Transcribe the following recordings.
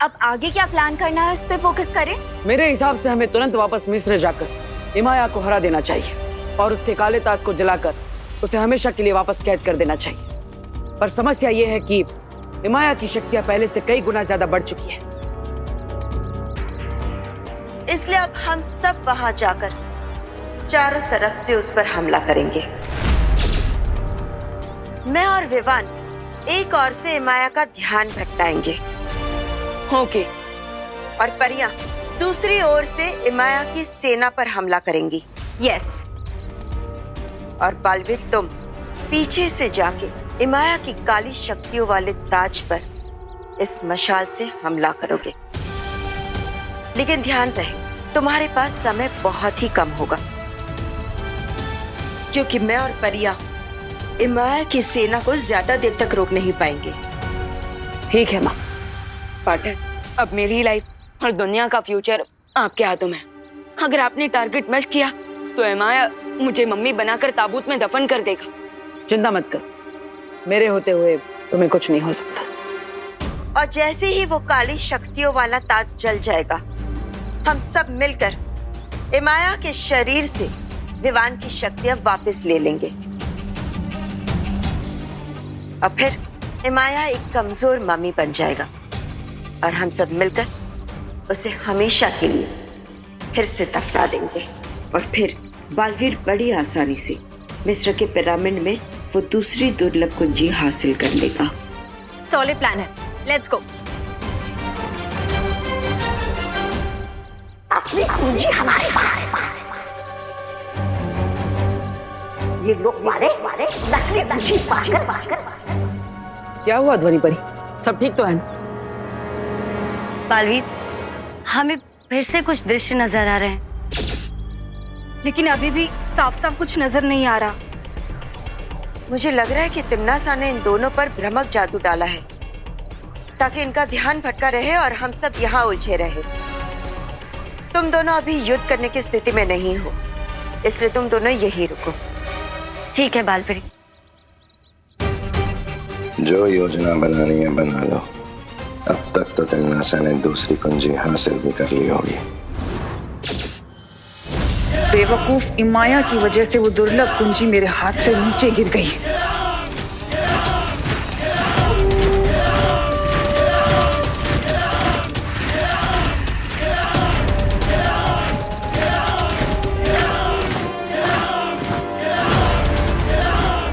अब आगे क्या प्लान करना है, उस पे फोकस करें। मेरे हिसाब से हमें तुरंत वापस मिस्र जाकर इमाया को हरा देना चाहिए और उसके काले ताज को जलाकर उसे हमेशा के लिए वापस कैद कर देना चाहिए। पर समस्या ये है कि इमाया की शक्तियां पहले से कई गुना ज्यादा बढ़ चुकी है। इसलिए अब हम सब वहां जाकर चारों तरफ से उस पर हमला करेंगे। मैं और विवान एक ओर से इमाया का ध्यान भटकाएंगे। ओके। और परियां दूसरी ओर से इमाया की सेना पर हमला करेंगी। यस। और बालवीर तुम पीछे से जाके इमाया की काली शक्तियों वाले ताज पर इस मशाल से हमला करोगे। लेकिन ध्यान रहे तुम्हारे पास समय बहुत ही कम होगा, क्योंकि मैं और परिया इमाया की सेना को ज्यादा देर तक रोक नहीं पाएंगे। ठीक है माँ। पार्टनर, अब मेरी लाइफ और दुनिया का फ्यूचर आपके हाथों में। अगर आपने टारगेट मिस किया तो इमाया मुझे मम्मी बनाकर ताबूत में दफन कर देगा। चिंता मत कर, मेरे होते हुए तुम्हें कुछ नहीं हो सकता। और जैसे ही वो काली शक्तियों वाला ताज जल जाएगा, हम सब मिलकर इमाया के शरीर से विवान की शक्तियां वापस ले लेंगे। और फिर इमाया एक कमजोर मम्मी बन जाएगा और हम सब मिलकर उसे हमेशा के लिए फिर से दफना देंगे। और फिर बालवीर बड़ी आसानी से मिस्र के पिरामिड में वो दूसरी दुर्लभ कुंजी हासिल कर लेगा। सॉलिड प्लान है, लेट्स गो। असली कुंजी हमारे पास है। ये लोग मारे नकली कुंजी पाकर क्या हुआ ध्वनि परी, सब ठीक तो है? बालवीर, हमें फिर से कुछ दृश्य नजर आ रहे हैं, लेकिन अभी भी साफ साफ कुछ नजर नहीं आ रहा। मुझे लग रहा है कि तिम्नासा ने इन दोनों पर भ्रमक जादू डाला है ताकि इनका ध्यान भटका रहे और हम सब यहाँ उलझे रहे। तुम दोनों अभी युद्ध करने की स्थिति में नहीं हो, इसलिए तुम दोनों यही रुको। ठीक है बालवीर। जो योजना बनानी है बना लो। अब तक तो तिम्नासा ने दूसरी कुंजी हासिल भी कर ली होगी। बेवकूफ इमाया की वजह से वो दुर्लभ कुंजी मेरे हाथ से नीचे गिर गई।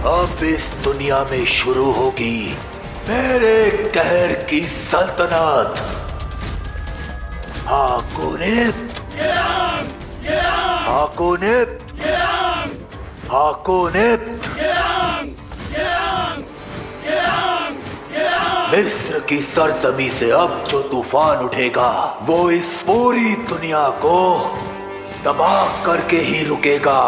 अब इस दुनिया में शुरू होगी मेरे कहर की सल्तनत। हाकोनिप्त, हाकोनिप्त, हाकोनिप्त। मिस्र की सरजमी से अब जो तूफान उठेगा वो इस पूरी दुनिया को तबाह करके ही रुकेगा।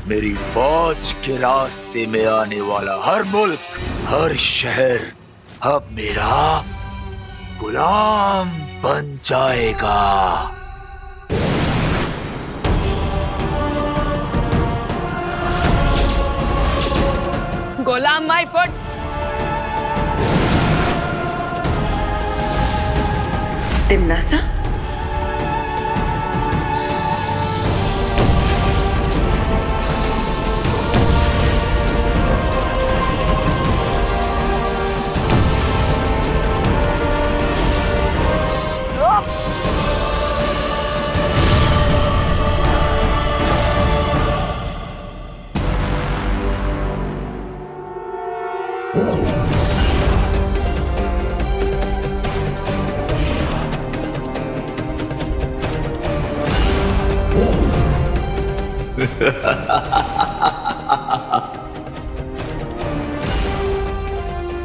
मेरी फौज के रास्ते में आने वाला हर मुल्क, हर शहर अब मेरा गुलाम बन जाएगा। गुलाम माय फुट। तिम्नासा,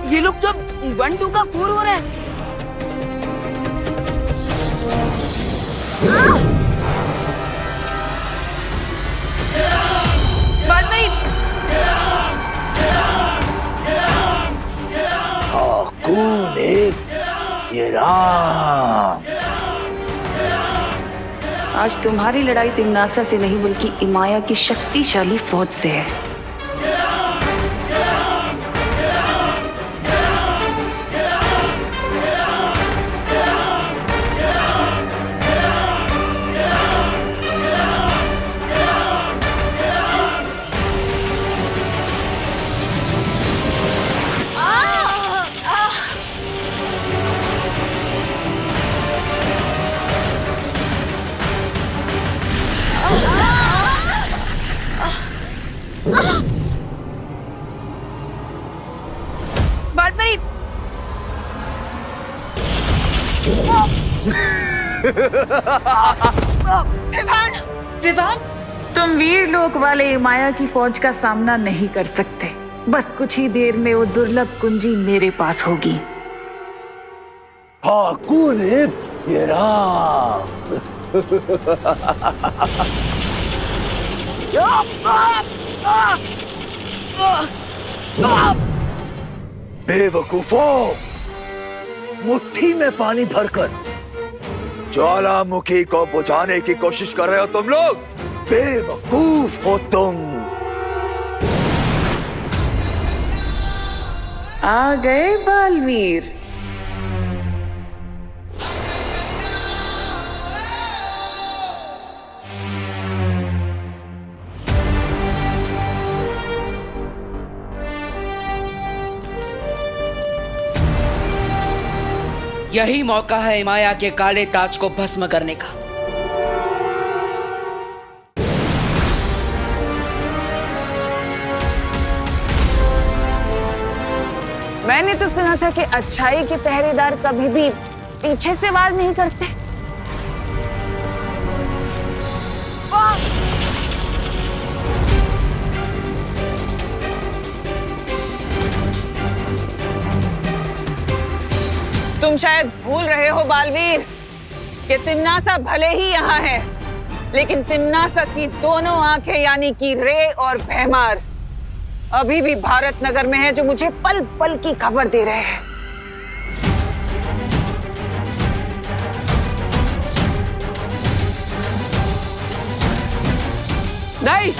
ये लोग तो 1-2 का 4 हो रहा है। ये राम। आज तुम्हारी लड़ाई तिम्नासा से नहीं बल्कि इमाया की शक्तिशाली फौज से है। विवान, तुम वीर लोक वाले माया की फौज का सामना नहीं कर सकते। बस कुछ ही देर में वो दुर्लभ कुंजी मेरे पास होगी। हाँ, कौन है ये राम? बेवकूफों, मुट्ठी में पानी भरकर ज्वालामुखी को बुझाने की कोशिश कर रहे हो तुम लोग। बेवकूफ हो तुम। आ गए बालवीर। यही मौका है इमाया के काले ताज को भस्म करने का। मैंने तो सुना था कि अच्छाई के पहरेदार कभी भी पीछे से वार नहीं करते। तुम शायद भूल रहे हो बालवीर कि तिम्नासा भले ही यहाँ है, लेकिन तिम्नासा की दोनों आंखें यानी कि रे और भैमार अभी भी भारत नगर में है, जो मुझे पल पल की खबर दे रहे हैं। नहीं,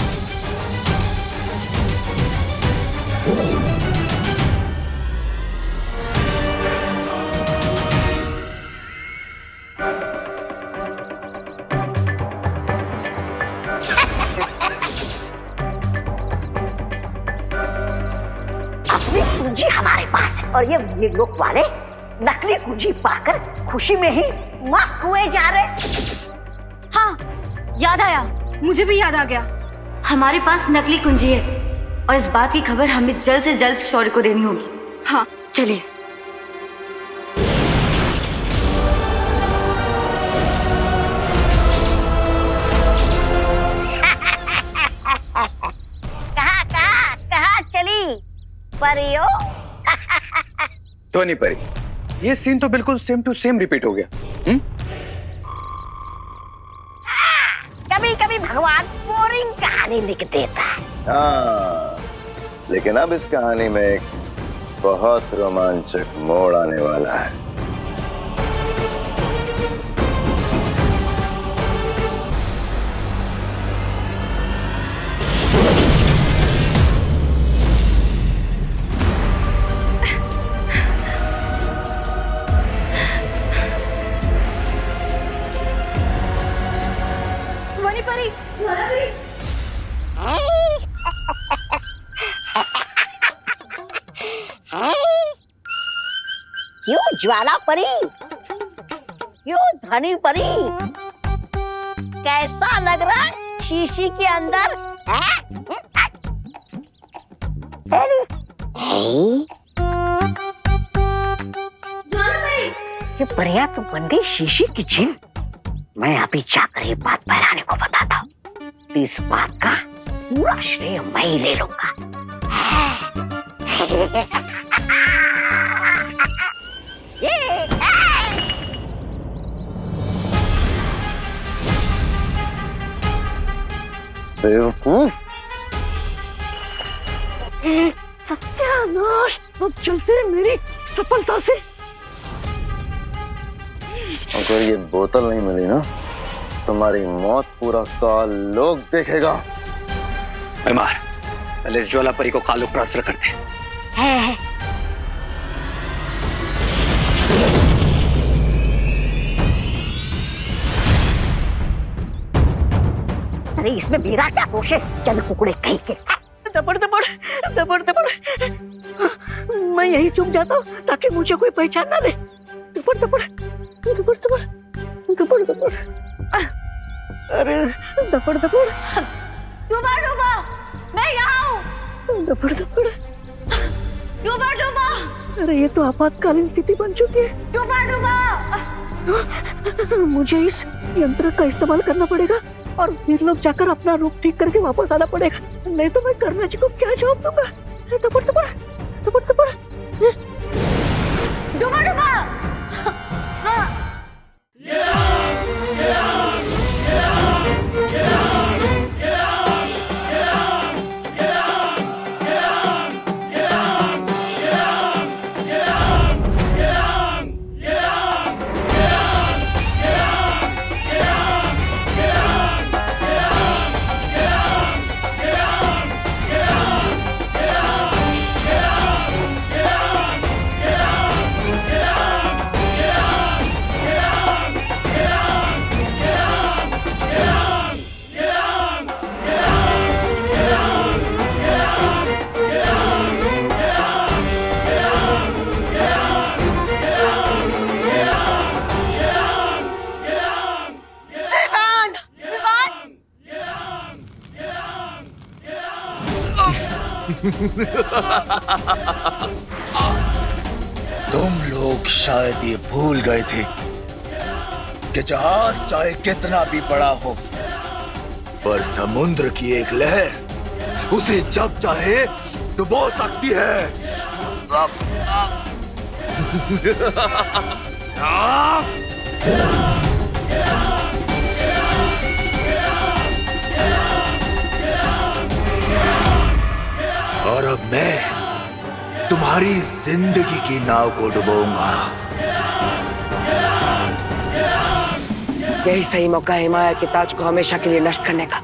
कुंजी हमारे पास है और ये लोग वाले नकली कुंजी पाकर खुशी में ही मस्त हुए जा रहे। हाँ, याद आया। मुझे भी याद आ गया। हमारे पास नकली कुंजी है और इस बात की खबर हमें जल्द से जल्द शौर्य को देनी होगी। हाँ, चलिए। कहाँ चली परियो? तो नहीं परी, ये सीन तो बिल्कुल सेम टू सेम रिपीट हो गया। कभी कभी भगवान बोरिंग कहानी लिख देता है। हाँ, लेकिन अब इस कहानी में एक बहुत रोमांचक मोड़ आने वाला है। क्यों ज्वाला परी, क्यों धनी परी, कैसा लग रहा है शीशी के अंदर? ये परिया तो बन गई शीशी की झील। मैं अभी जाकर ये बात बहराने को बताता हूँ। इस बात का पूरा श्रेय मैं ही ले लूंगा। बेवकूफ, सत्यानाश, अब चलते हैं मेरी सफलता से। अगर ये बोतल नहीं मिली ना, तुम्हारी मौत पूरा साल लोग देखेगा। बीमार, पहले इस ज्वाला परी को कालू प्रास्त्र करते हैं। अरे इसमें मेरा क्या दोष है? चल कुकड़े कहीं के। दबड़ दबड़ दबड़ दबड़, मैं यही चुप जाता हूँ ताकि मुझे कोई पहचान ना ले। दबड़ दबड़ दबड़ दबड़ दबड़ दबड़, अरे दबड़ दबड़। डूबा डूबा, मैं यहाँ हूँ। दबड़ दबड़ डूबा डूबा। अरे ये तो आपातकालीन स्थिति बन चुकी है। मुझे इस यंत्र का इस्तेमाल करना पड़ेगा और वीर लोग जाकर अपना रूप ठीक करके वापस आना पड़ेगा, नहीं तो मैं कर्णा जी को क्या जवाब दूंगा। तपड़ तपड़ तपड़ तपड़ डुबा डुबा। तुम लोग शायद ये भूल गए थे कि जहाज चाहे कितना भी बड़ा हो, पर समुद्र की एक लहर उसे जब चाहे डुबो सकती है। और अब मैं तुम्हारी जिंदगी की नाव को डुबोऊंगा। यही सही मौका है हिमाया के ताज को हमेशा के लिए नष्ट करने का।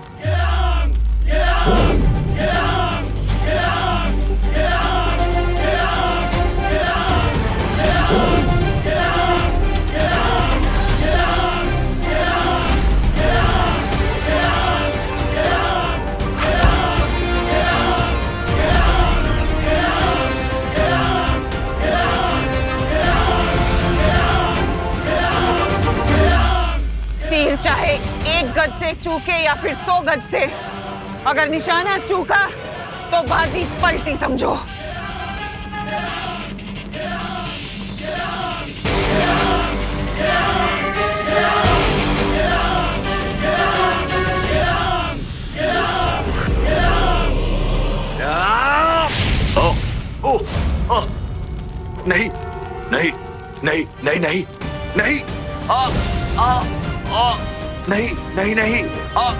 तीर चाहे 1 गज से चूके या फिर 100 गज से, अगर निशाना चूका तो बाजी पलटी समझो। नहीं नहीं नहीं नहीं नहीं नहीं आ आ आ नहीं नहीं नहीं आ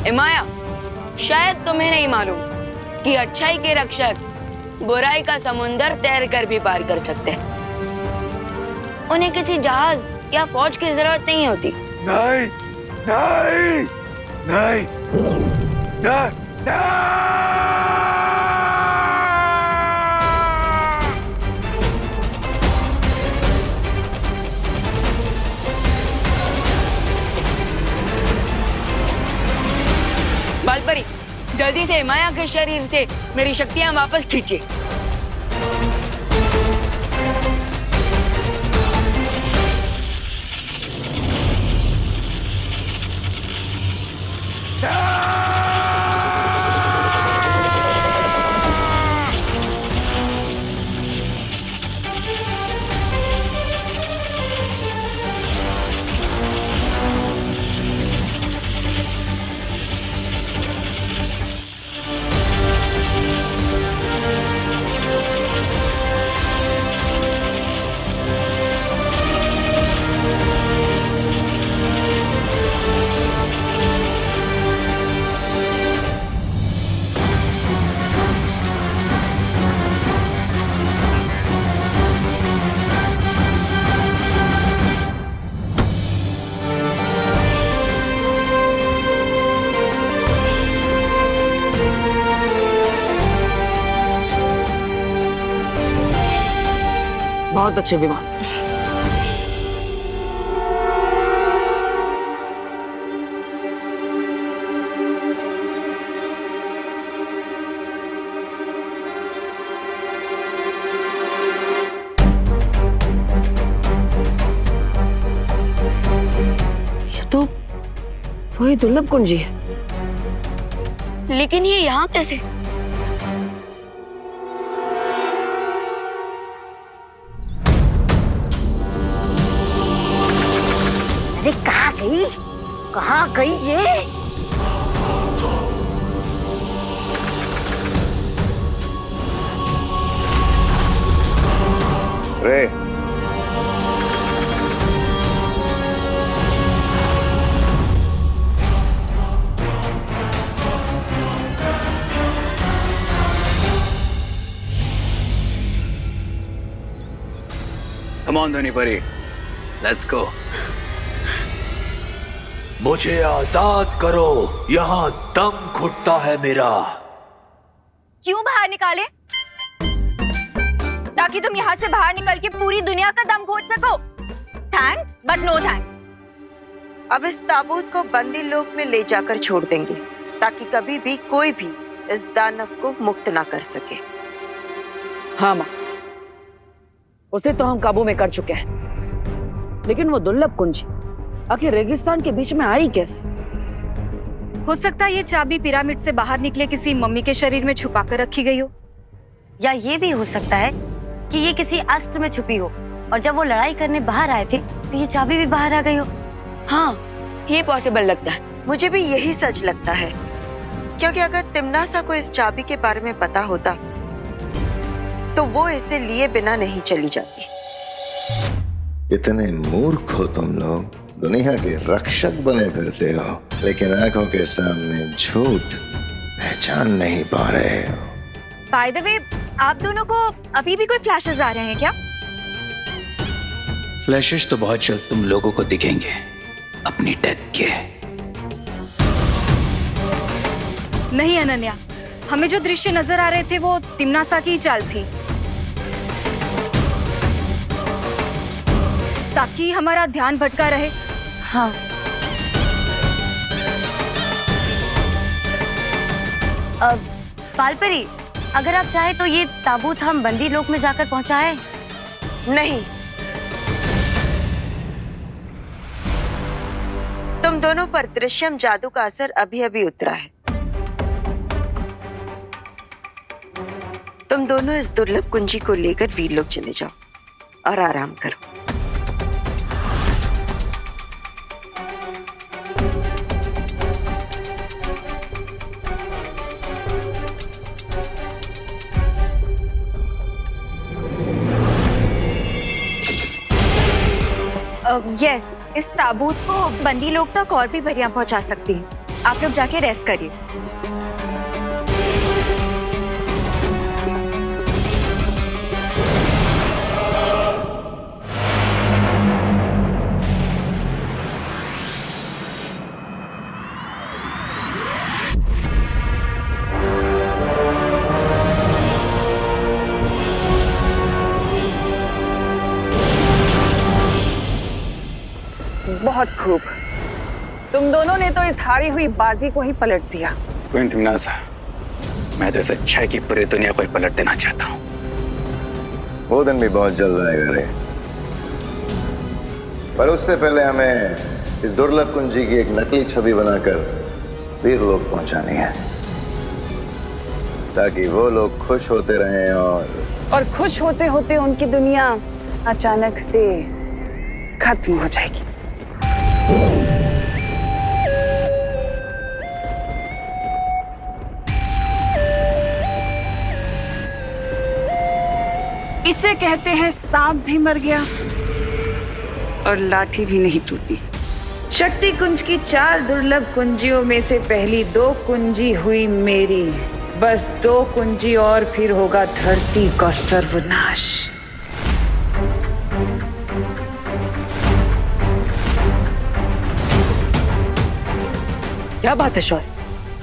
हिमाया, शायद तुम्हें नहीं मालूम कि अच्छाई के रक्षक बुराई का समुंदर तैर कर भी पार कर सकते हैं। उन्हें किसी जहाज या फौज की जरूरत नहीं होती। नहीं नहीं नहीं नहीं बालपरी, जल्दी से हिमाया के शरीर से मेरी शक्तियां वापस खींचे। बहुत अच्छे विमान। वही दुर्लभ कुंजी है। लेकिन ये यहाँ कैसे? अरे कहाँ गई? कहाँ गई ये? रे Come on, Dhoni Pari. Let's go. मुझे आजाद करो, यहाँ दम घुटता है मेरा। क्यों बाहर निकाले? ताकि तुम यहाँ से बाहर निकल के पूरी दुनिया का दम घोट सको। Thanks but no thanks. अब इस ताबूत को बंदी लोक में ले जाकर छोड़ देंगे ताकि कभी भी कोई भी इस दानव को मुक्त ना कर सके। हाँ माँ, उसे तो हम काबू में कर चुके हैं, लेकिन वो दुर्लभ कुंजी आखिर रेगिस्तान के बीच में आई कैसे? हो सकता है ये चाबी पिरामिड से बाहर निकले किसी मम्मी के शरीर में छुपा कर रखी गई हो, या ये भी हो सकता है कि ये किसी अस्त्र में छुपी हो और जब वो लड़ाई करने बाहर आए थे तो ये चाबी भी बाहर आ गई हो। हाँ, ये पॉसिबल लगता है। मुझे भी यही सच लगता है, क्योंकि अगर तिम्नासा को इस चाबी के बारे में पता होता तो वो इसे लिए बिना नहीं चली जाती। कितने मूर्ख हो तुम लोग, दुनिया के रक्षक बने फिरते हो लेकिन आंखों के सामने झूठ पहचान नहीं पा रहे हो। बाय द वे, आप दोनों को अभी भी कोई फ्लैशेस आ रहे हैं क्या? फ्लैशेस तो बहुत जल्द तुम लोगों को दिखेंगे अपनी डेथ के। नहीं अनन्या, हमें जो दृश्य नजर आ रहे थे वो तिम्नासा की ही चाल थी, ताकि हमारा ध्यान भटका रहे। हाँ, पालपरी, अगर आप चाहे तो ये ताबूत हम बंदी लोक में जाकर पहुंचाएं। नहीं, तुम दोनों पर दृश्यम जादू का असर अभी अभी उतरा है। तुम दोनों इस दुर्लभ कुंजी को लेकर वीर लोक चले जाओ और आराम करो। यस, इस ताबूत को बंदी लोग तक और भी बढ़िया पहुंचा सकती हैं। आप लोग जाके रेस्ट करिए। बहुत खूब, तुम दोनों ने तो इस हारी हुई बाजी को ही पलट दिया। क्वीन तिम्नासा, मैं तो इस अच्छाई की पूरी दुनिया को ही पलट देना चाहता हूँ। वो दिन भी बहुत जल्द आएगा रे, पर उससे पहले हमें इस दुर्लभ कुंजी की एक नकली छवि बनाकर वीर लोग पहुंचानी है, ताकि वो लोग खुश होते रहें और खुश होते होते उनकी दुनिया अचानक से खत्म हो जाएगी। इसे कहते हैं सांप भी मर गया और लाठी भी नहीं टूटी। शक्ति कुंज की 4 दुर्लभ कुंजियों में से पहली 2 कुंजी हुई मेरी। बस 2 कुंजी और फिर होगा धरती का सर्वनाश। क्या बात है शौर्य,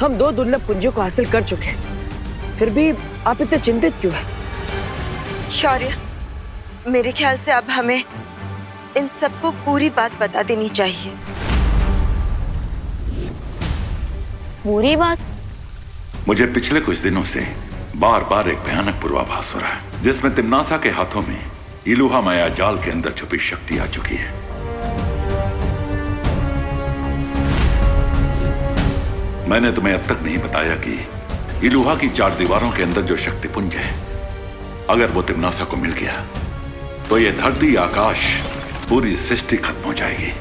हम 2 दुर्लभ कुंजियों को हासिल कर चुके हैं, फिर भी आप इतने चिंतित क्यों हैं? शौर्य, मेरे ख्याल से अब हमें इन सबको पूरी बात बता देनी चाहिए। पूरी बात? मुझे पिछले कुछ दिनों से बार बार एक भयानक पूर्वाभास हो रहा है, जिसमें तिम्नासा के हाथों में इलुहा माया जाल के अंदर छुपी शक्ति आ चुकी है। मैंने तुम्हें अब तक नहीं बताया कि इलुहा की 4 दीवारों के अंदर जो शक्तिपुंज है, अगर वो तिम्नासा को मिल गया तो ये धरती, आकाश, पूरी सृष्टि खत्म हो जाएगी।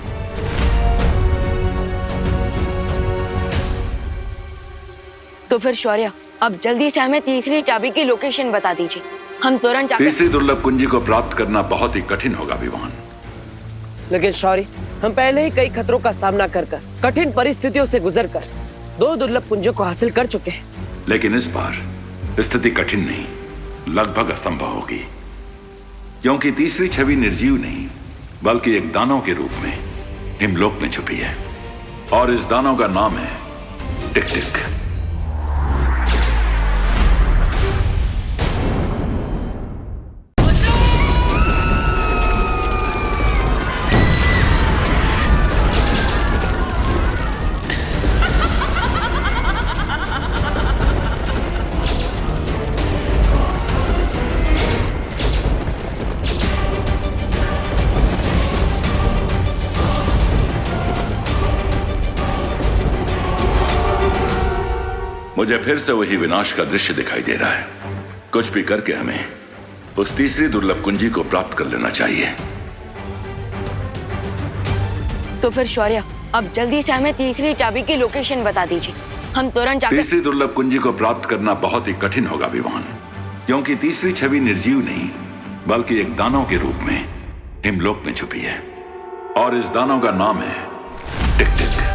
तो फिर शौर्य, अब जल्दी से हमें तीसरी चाबी की लोकेशन बता दीजिए, हम तुरंत जाकर। तीसरी दुर्लभ कुंजी को प्राप्त करना बहुत ही कठिन होगा विवान। लेकिन शौर्य, हम पहले ही कई खतरों का सामना कर कठिन परिस्थितियों से गुजरकर 2 दुर्लभ कुंजों को हासिल कर चुके हैं। लेकिन इस बार स्थिति कठिन नहीं, लगभग असंभव होगी, क्योंकि तीसरी छवि निर्जीव नहीं बल्कि एक दानव के रूप में हिमलोक में छुपी है, और इस दानव का नाम है टिक टिक। मुझे फिर से वही विनाश का दृश्य दिखाई दे रहा है। कुछ भी करके हमें उस तीसरी दुर्लभ कुंजी को प्राप्त कर लेना चाहिए। तो फिर शौर्य, अब जल्दी से हमें तीसरी चाबी की लोकेशन बता दीजिए, हम तुरंत जाकर। तीसरी दुर्लभ कुंजी को प्राप्त करना बहुत ही कठिन होगा विवान, क्योंकि तीसरी छवि निर्जीव नहीं बल्कि एक दानव के रूप में हिमलोक में छुपी है, और इस दानव का नाम है टिक टिक।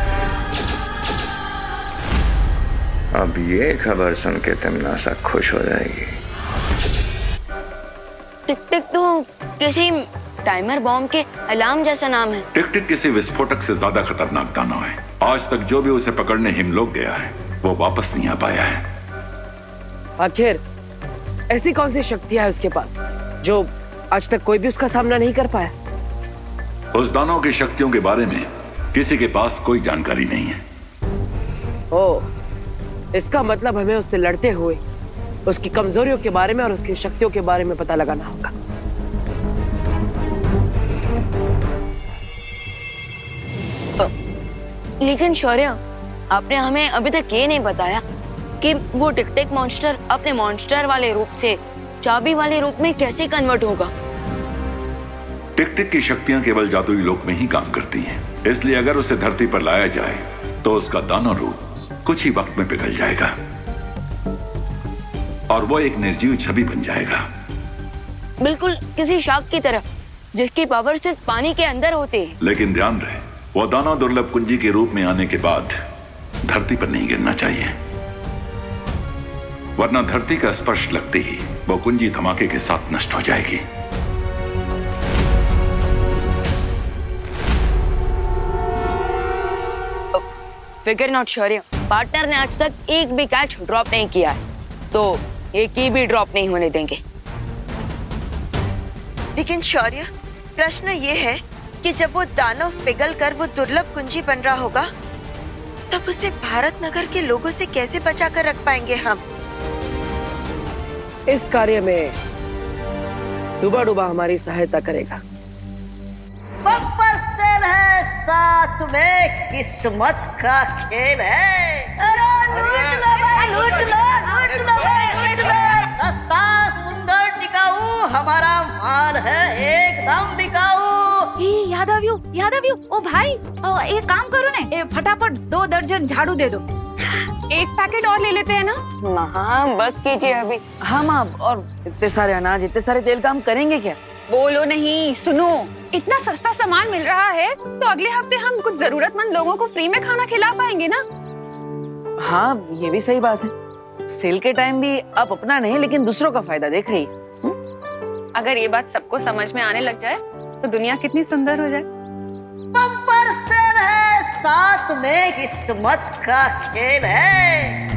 अब ये खबर सुन के तिम्नासा खुश हो जाएगी। टिक टिक तो किसी टाइमर बॉम्ब के अलार्म जैसा नाम है। टिक टिक किसी विस्फोटक से ज्यादा खतरनाक दानव है। आज तक जो भी उसे पकड़ने हिमलोक गया है वो वापस नहीं आ पाया है। आखिर ऐसी कौन सी शक्तियां है उसके पास जो आज तक कोई भी उसका सामना नहीं कर पाया? उस दानव की शक्तियों के बारे में किसी के पास कोई जानकारी नहीं है। ओह, इसका मतलब हमें उससे लड़ते हुए उसकी कमजोरियों के बारे में और उसकी शक्तियों के बारे में पता लगाना होगा। लेकिन शौर्य, आपने हमें अभी तक ये नहीं बताया कि वो टिक टिक मॉन्स्टर अपने मॉन्स्टर वाले रूप से चाबी वाले रूप में कैसे कन्वर्ट होगा। टिक टिक की शक्तियां केवल जादुई लोक में ही काम करती हैं, इसलिए अगर उसे धरती पर लाया जाए तो उसका दानव रूप कुछ ही वक्त में पिघल जाएगा और वो एक निर्जीव छवि बन जाएगा, बिल्कुल किसी शार्क की तरह जिसकी पावर सिर्फ पानी के अंदर होती है। लेकिन ध्यान रहे, वो दानव दुर्लभ कुंजी के रूप में आने के बाद धरती पर नहीं गिरना चाहिए, वरना धरती का स्पर्श लगते ही वो कुंजी धमाके के साथ नष्ट हो जाएगी। फिकर नॉट शौर्य, पार्टनर ने आज तक एक भी कैच ड्रॉप नहीं किया है, तो एक ही भी ड्रॉप नहीं होने देंगे। लेकिन शौर्य, प्रश्न ये है कि जब वो दानव पिघल कर वो दुर्लभ कुंजी बन रहा होगा तब उसे भारत नगर के लोगों से कैसे बचा कर रख पाएंगे हम? इस कार्य में डूबा डूबा हमारी सहायता करेगा। बम्पर सेल है, साथ में किस्मत का खेल है। अरे लूट लो भाई, लूट लो, लूट लो भाई, लूट लो। सस्ता, सुंदर, टिकाऊ हमारा माल है, एकदम बिकाऊ। यादव ओ भाई, एक काम करो ना, फटाफट 2 दर्जन झाड़ू दे दो। एक पैकेट और ले लेते हैं ना। हाँ बस कीजिए अभी। हाँ माँ, और इतने सारे अनाज, इतने सारे तेल का हम करेंगे क्या? बोलो नहीं, सुनो, इतना सस्ता सामान मिल रहा है तो अगले हफ्ते हम कुछ जरूरतमंद लोगों को फ्री में खाना खिला पाएंगे ना। हाँ, ये भी सही बात है। सेल के टाइम भी आप अपना नहीं लेकिन दूसरों का फायदा देख रही। अगर ये बात सबको समझ में आने लग जाए तो दुनिया कितनी सुंदर हो जाए। बम्पर सेल है, साथ में किस्मत का खेल है।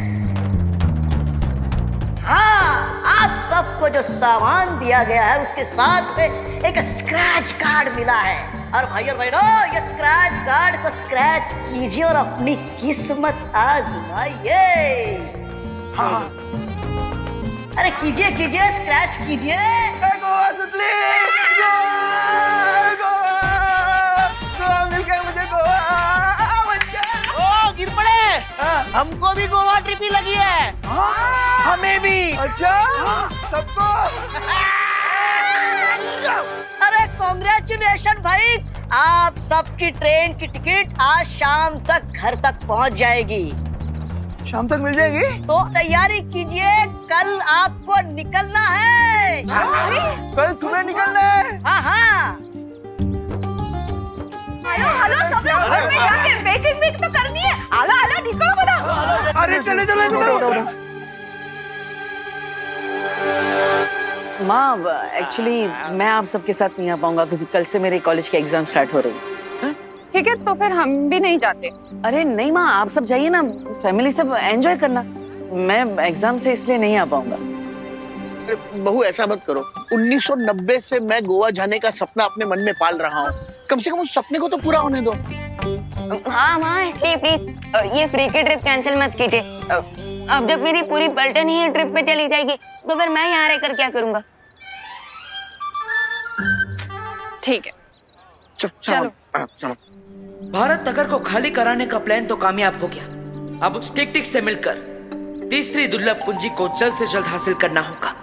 हाँ, आप सबको जो सामान दिया गया है उसके साथ में एक स्क्रैच कार्ड मिला है, और भाई और बहनों, ये स्क्रैच कार्ड को स्क्रैच कीजिए और अपनी किस्मत आजमाइए। हाँ, अरे कीजिए कीजिए, स्क्रैच कीजिए। गिर पड़े। हमको भी गोवा ट्रिप ही लगी है। हमें भी। अच्छा सबको। अरे कांग्रेचुलेशन भाई, आप सबकी ट्रेन की टिकट आज शाम तक घर तक पहुंच जाएगी। शाम तक मिल जाएगी? तो तैयारी कीजिए, कल आपको निकलना है। कल सुबह निकलना है? हाँ हाँ। हेलो सब लोग घर में जाके पैकिंग तो करनी है। आला निकलो बता। अरे चले चले माँ, एक्चुअली मैं आप सबके साथ नहीं आ पाऊंगा क्योंकि कल से मेरे कॉलेज के एग्जाम स्टार्ट हो रही है। ठीक है, तो फिर हम भी नहीं जाते। अरे नहीं माँ, आप सब जाइए ना, फैमिली सब एंजॉय करना। मैं एग्जाम से इसलिए नहीं आ पाऊंगा। बहू ऐसा मत करो, 1990 से मैं गोवा जाने का सपना अपने मन में पाल रहा हूँ, कम से कम उस सपने को तो पूरा होने दो। हाँ माँ, इसलिए प्लीज ये फ्री की ट्रिप कैंसिल मत कीजिए। अब जब मेरी पूरी पलटन ही ट्रिप पे चली जाएगी तो फिर मैं यहाँ रहकर क्या करूँगा? ठीक है, चलो। भारत नगर को खाली कराने का प्लान तो कामयाब हो गया। अब उस टिक से मिलकर तीसरी दुर्लभ कुंजी को जल्द से जल्द हासिल करना होगा।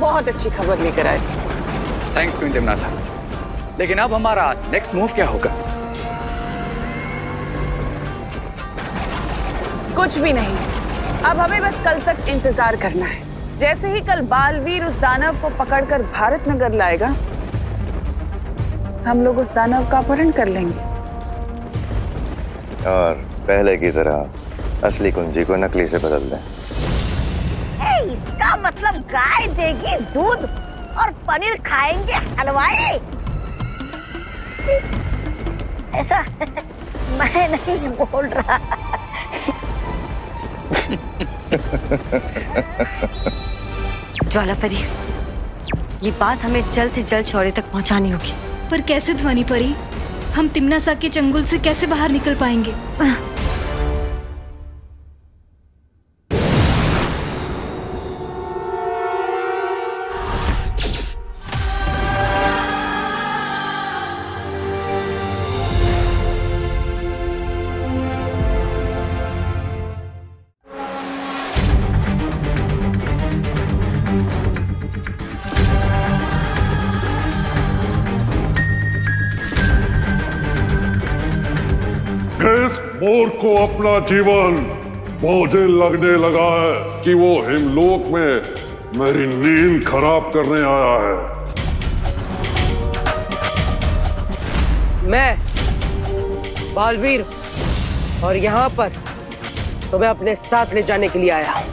बहुत अच्छी खबर लेकर आए। थैंक्स क्वीन तिम्नासा। लेकिन अब हमारा नेक्स्ट मूव क्या होगा? कुछ भी नहीं, अब हमें बस कल तक इंतजार करना है। जैसे ही कल बालवीर उस दानव को पकड़कर भारत नगर लाएगा, हम लोग उस दानव का अपहरण कर लेंगे और पहले की तरह असली कुंजी को नकली से बदल दें। इसका मतलब गाय देगी दूध और पनीर खाएंगे हलवाई। ऐसा मैं नहीं बोल रहा। ज्वालापरी, ये बात हमें जल्द से जल्द शौर्य तक पहुंचानी होगी। पर कैसे ध्वनि परी? हम तिम्नासा के चंगुल से कैसे बाहर निकल पाएंगे? इस मोर को अपना जीवन बोझिल लगने लगा है कि वो हिमलोक में मेरी नींद खराब करने आया है। मैं बालवीर और यहाँ पर तुम्हें अपने साथ ले जाने के लिए आया हूँ।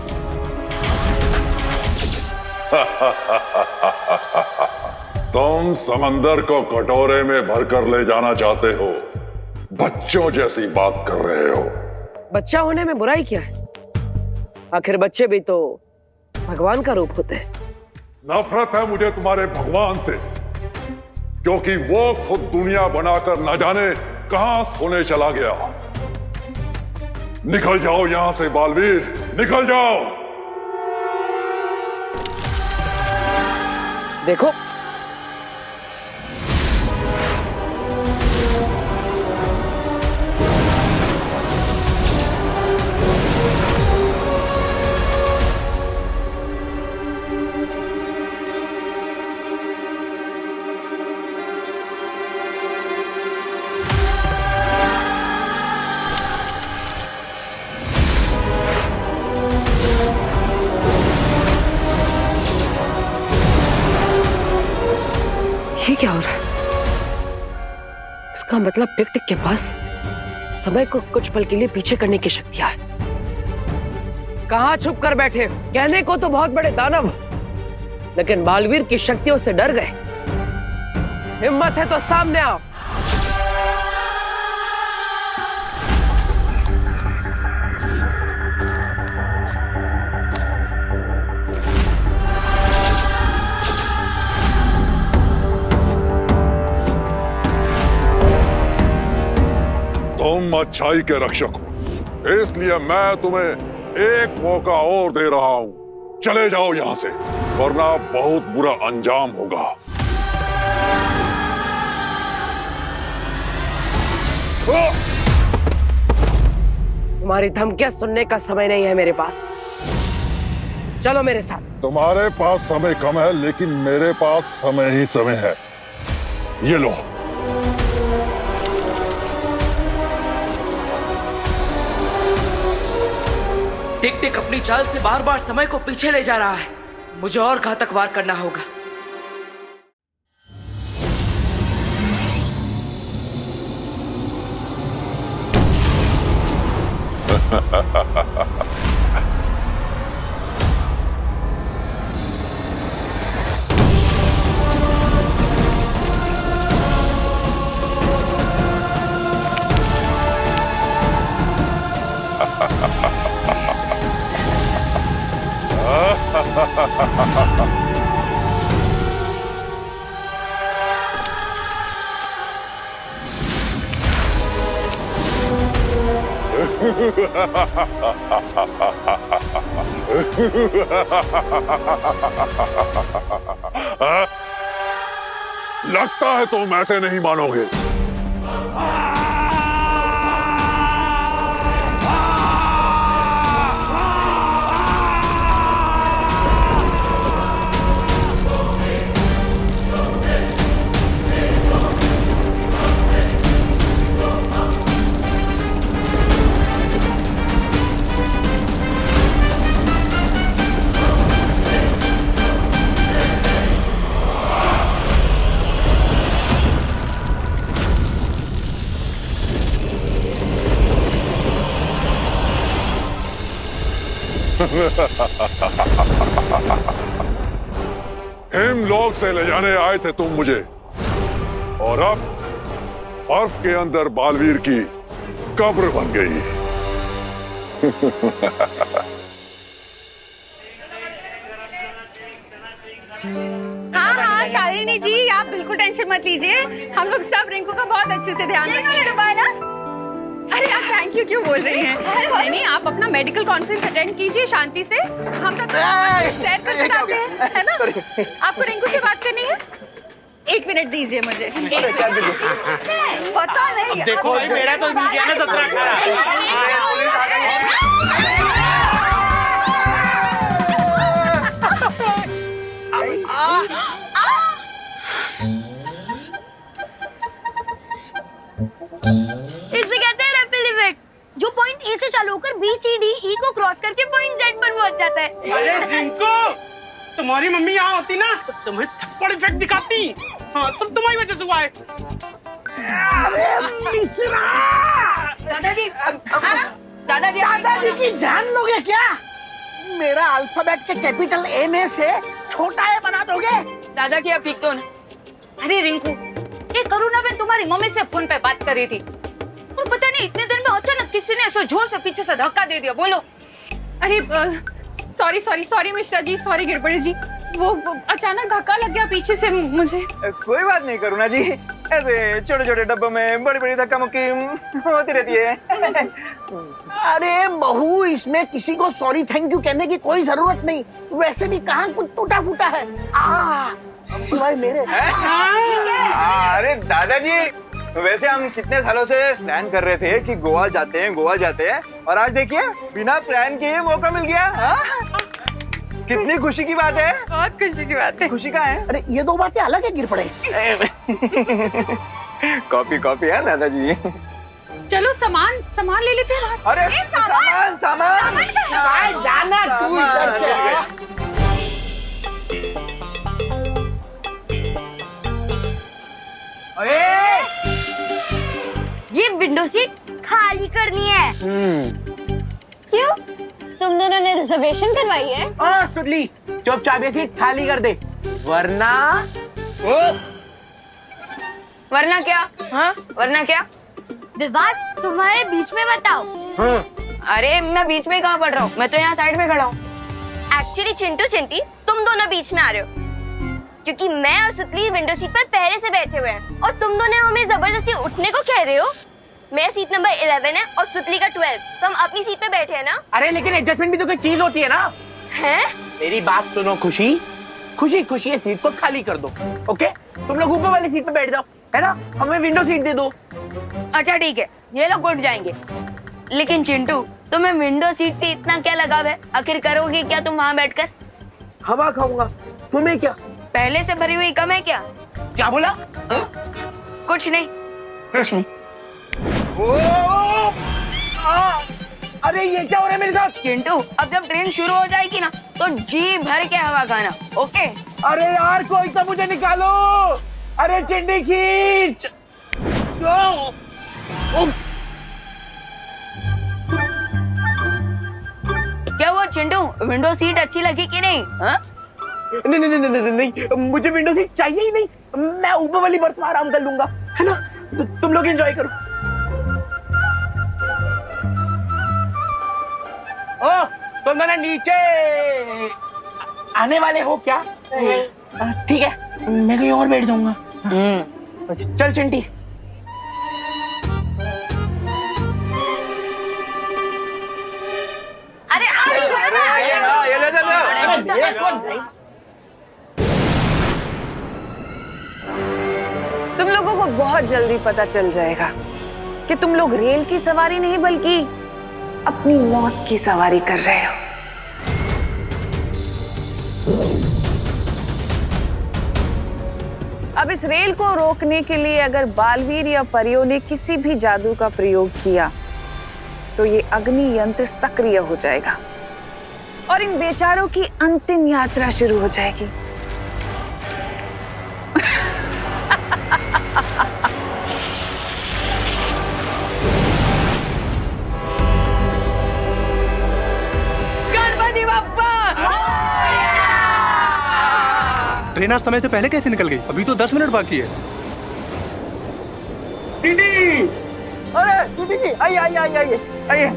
तुम समंदर को कटोरे में भरकर ले जाना चाहते हो, बच्चों जैसी बात कर रहे हो। बच्चा होने में बुराई क्या है? आखिर बच्चे भी तो भगवान का रूप होते हैं। नफरत है मुझे तुम्हारे भगवान से, क्योंकि वो खुद दुनिया बनाकर न जाने कहां सोने चला गया। निकल जाओ यहां से बालवीर, निकल जाओ। देखो, ये क्या हो रहा है? इसका मतलब टिक टिक के पास समय को कुछ पल के लिए पीछे करने की शक्तियां है। कहां छुप कर बैठे हो? कहने को तो बहुत बड़े दानव, लेकिन बालवीर की शक्तियों से डर गए। हिम्मत है तो सामने आओ। तुम अच्छाई के रक्षक हो, इसलिए मैं तुम्हें एक मौका और दे रहा हूं। चले जाओ यहां से, वरना बहुत बुरा अंजाम होगा। तुम्हारी धमकियां सुनने का समय नहीं है मेरे पास। चलो मेरे साथ। तुम्हारे पास समय कम है, लेकिन मेरे पास समय ही समय है। ये लो। टिक टिक अपनी चाल से बार बार समय को पीछे ले जा रहा है। मुझे और घातक वार करना होगा। लगता है तुम ऐसे नहीं मानोगे। हिमलोक से ले जाने आए थे तुम मुझे, और अब बर्फ के अंदर बालवीर की कब्र बन गई। हाँ शालिनी जी, आप बिल्कुल टेंशन मत लीजिए, हम लोग सब रिंकू का बहुत अच्छे से ध्यान रखेंगे। अरे आप थैंक यू क्यों बोल रही हैं? नहीं, आप अपना मेडिकल कॉन्फ्रेंस अटेंड कीजिए शांति से। हम तो सैर करके आते हैं, है ना? आपको रिंकू से बात करनी है? 1 मिनट दीजिए मुझे। पता नहीं। देखो भाई, मेरा तो मिल गया ना 17-18। इसे कहते हैं रैपिड इफेक्ट, जो पॉइंट ए से चालू होकर बी सी डी ई को क्रॉस करके पॉइंट जेड पर पहुंच जाता है। अरे रिंकू, तुम्हारी मम्मी यहाँ होती ना तो तुम्हें थप्पड़ इफेक्ट दिखाती। हाँ, सब तुम्हारी वजह से हुआ है। दादाजी की जान लोगे क्या? मेरा अल्फाबेट के कैपिटल ए में से छोटा ए बना दोगे? दादाजी आप ठीक तो ना? अरे रिंकू, ये करुणा बहन तुम्हारी मम्मी से फोन पे बात कर रही थी, और पता नहीं इतने देर में अचानक किसी ने ऐसा जोर से पीछे से धक्का दे दिया। बोलो। अरे सॉरी मिश्रा जी, सॉरी गिरबड़ी जी, वो अचानक धक्का लग गया पीछे से मुझे। कोई बात नहीं करुणा जी, ऐसे छोटे छोटे डब्बों में बड़ी बड़ी धक्का मुक्की होती रहती है। अरे बहू, इसमें किसी को सॉरी थैंक यू कहने की कोई जरूरत नहीं। वैसे भी कहाँ कुछ टूटा फूटा है सिवाय मेरे। अरे दादाजी, वैसे हम कितने सालों से प्लान कर रहे थे कि गोवा जाते हैं, और आज देखिए बिना प्लान किए मौका मिल गया। कितनी खुशी की बात है। बहुत खुशी की बात है। खुशी कहाँ है? अरे ये दो बातें अलग है गिर पड़े। कॉपी है दादाजी। चलो सामान ले लेते हैं। अरे सामान जाना तू इधर से। ये विंडो सीट खाली करनी है। क्यों? तुम दोनों ने रिजर्वेशन करवाई है? सुनली, चुपचाप ये सीट खाली कर दे, वरना क्या? हाँ, वरना क्या? विवाद तुम्हारे बीच में बताओ। अरे मैं बीच में कहाँ पड़ रहा हूँ, मैं तो यहाँ साइड में खड़ा हूँ। एक्चुअली चिंटू चिंटी तुम दोनों बीच में आ रहे हो, क्योंकि मैं और सुतली विंडो सीट पर पहले से बैठे हुए हैं, और तुम दोनों हमें जबरदस्ती उठने को कह रहे हो। मेरा सीट नंबर 11 है और सुतली का 12, तो हम अपनी सीट पे बैठे हैं ना। अरे लेकिन एडजस्टमेंट भी तो कोई चीज होती है ना। हैं? मेरी बात सुनो खुशी, खुशी खुशी ये सीट को खाली कर दो। ओके, तुम लोग ऊपर वाली सीट पे बैठ जाओ, है ना, हमें विंडो सीट दे दो। अच्छा ठीक है, ये लोग उठ जाएंगे। लेकिन चिंटू, तुम्हें विंडो सीट से इतना क्या लगाव है? आखिर करोगे क्या तुम वहाँ बैठकर? हवा खाऊंगा, तुम्हें क्या? पहले से भरी हुई कम है क्या? क्या बोला? कुछ नहीं, कुछ नहीं। अरे ये क्या हो रहा है मेरे साथ? चिंटू, अब जब ट्रेन शुरू हो जाएगी ना तो जी भर के हवा खाना, ओके? अरे यार कोई तो मुझे निकालो। अरे चिंडी खींच। क्या हुआ चिंटू, विंडो सीट अच्छी लगी कि नहीं? हाँ? नहीं नहीं नहीं नहीं नहीं, मुझे विंडो सीट चाहिए ही नहीं। मैं ऊपर वाली बर्थ में आराम कर लूंगा, है ना? तुम लोग एंजॉय करो। ओ, तुम दोनों नीचे आने वाले हो क्या? ठीक है, मैं कहीं और बैठ जाऊंगा। चल चिंटी। अरे तुम लोगों को बहुत जल्दी पता चल जाएगा कि तुम लोग रेल की सवारी नहीं बल्कि अपनी मौत की सवारी कर रहे हो। अब इस रेल को रोकने के लिए अगर बालवीर या परियों ने किसी भी जादू का प्रयोग किया तो ये अग्नि यंत्र सक्रिय हो जाएगा और इन बेचारों की अंतिम यात्रा शुरू हो जाएगी। गणपति बप्पा! ट्रेन आज समय से पहले कैसे निकल गई? अभी तो 10 मिनट बाकी है। टीटी! अरे टीटी जी, आइए आइए आइए आइए आइए।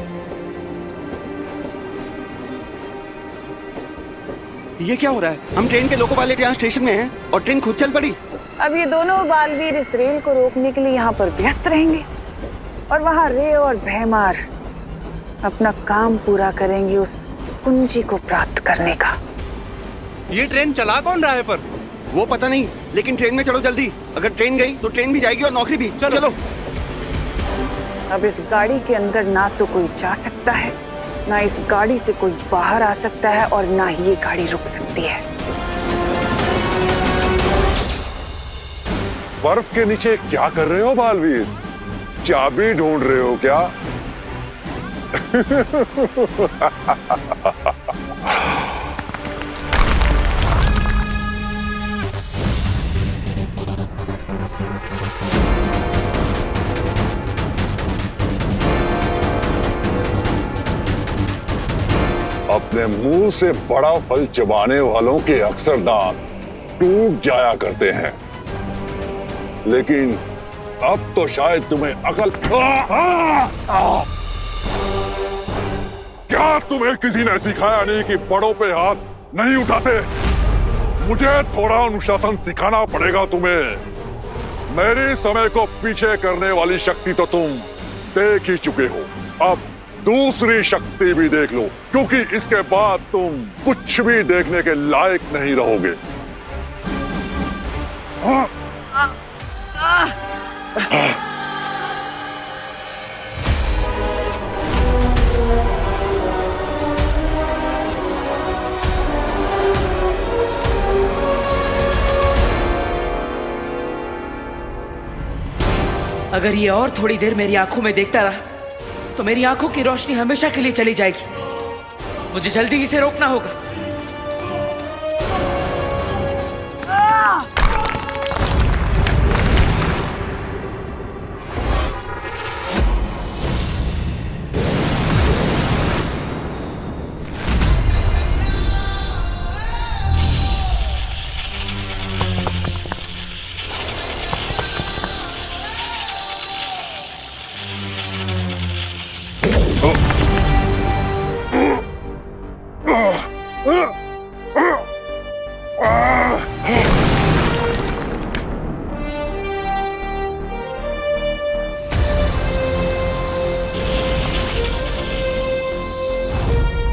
ये क्या हो रहा है? हम ट्रेन के लोको पायलट यहाँ स्टेशन में हैं और ट्रेन खुद चल पड़ी। अब ये दोनों बालवीर इस रेल को रोकने के लिए यहाँ पर व्यस्त रहेंगे और वहाँ रे और भैमार अपना काम पूरा करेंगे उस कुंजी को प्राप्त करने का। ये ट्रेन चला कौन रहा है पर? वो पता नहीं, लेकिन ट्रेन में चलो जल्दी। अगर ट्रेन गई तो ट्रेन भी जाएगी और नौकरी भी। चलो। अब इस गाड़ी के अंदर ना तो कोई जा सकता है, ना इस गाड़ी से कोई बाहर आ सकता है और ना ही ये गाड़ी रुक सकती है। बर्फ के नीचे क्या कर रहे हो बालवीर? चाबी ढूंढ रहे हो क्या? अपने मुंह से बड़ा फल चबाने वालों के अक्सर दांत टूट जाया करते हैं, लेकिन अब तो शायद तुम्हें अकल। क्या तुम्हें किसी ने सिखाया नहीं कि बड़ों पे हाथ नहीं उठाते? मुझे थोड़ा अनुशासन सिखाना पड़ेगा तुम्हें। मेरे समय को पीछे करने वाली शक्ति तो तुम देख ही चुके हो, अब दूसरी शक्ति भी देख लो, क्योंकि इसके बाद तुम कुछ भी देखने के लायक नहीं रहोगे। अगर ये और थोड़ी देर मेरी आंखों में देखता रहा तो मेरी आंखों की रोशनी हमेशा के लिए चली जाएगी। मुझे जल्दी इसे रोकना होगा।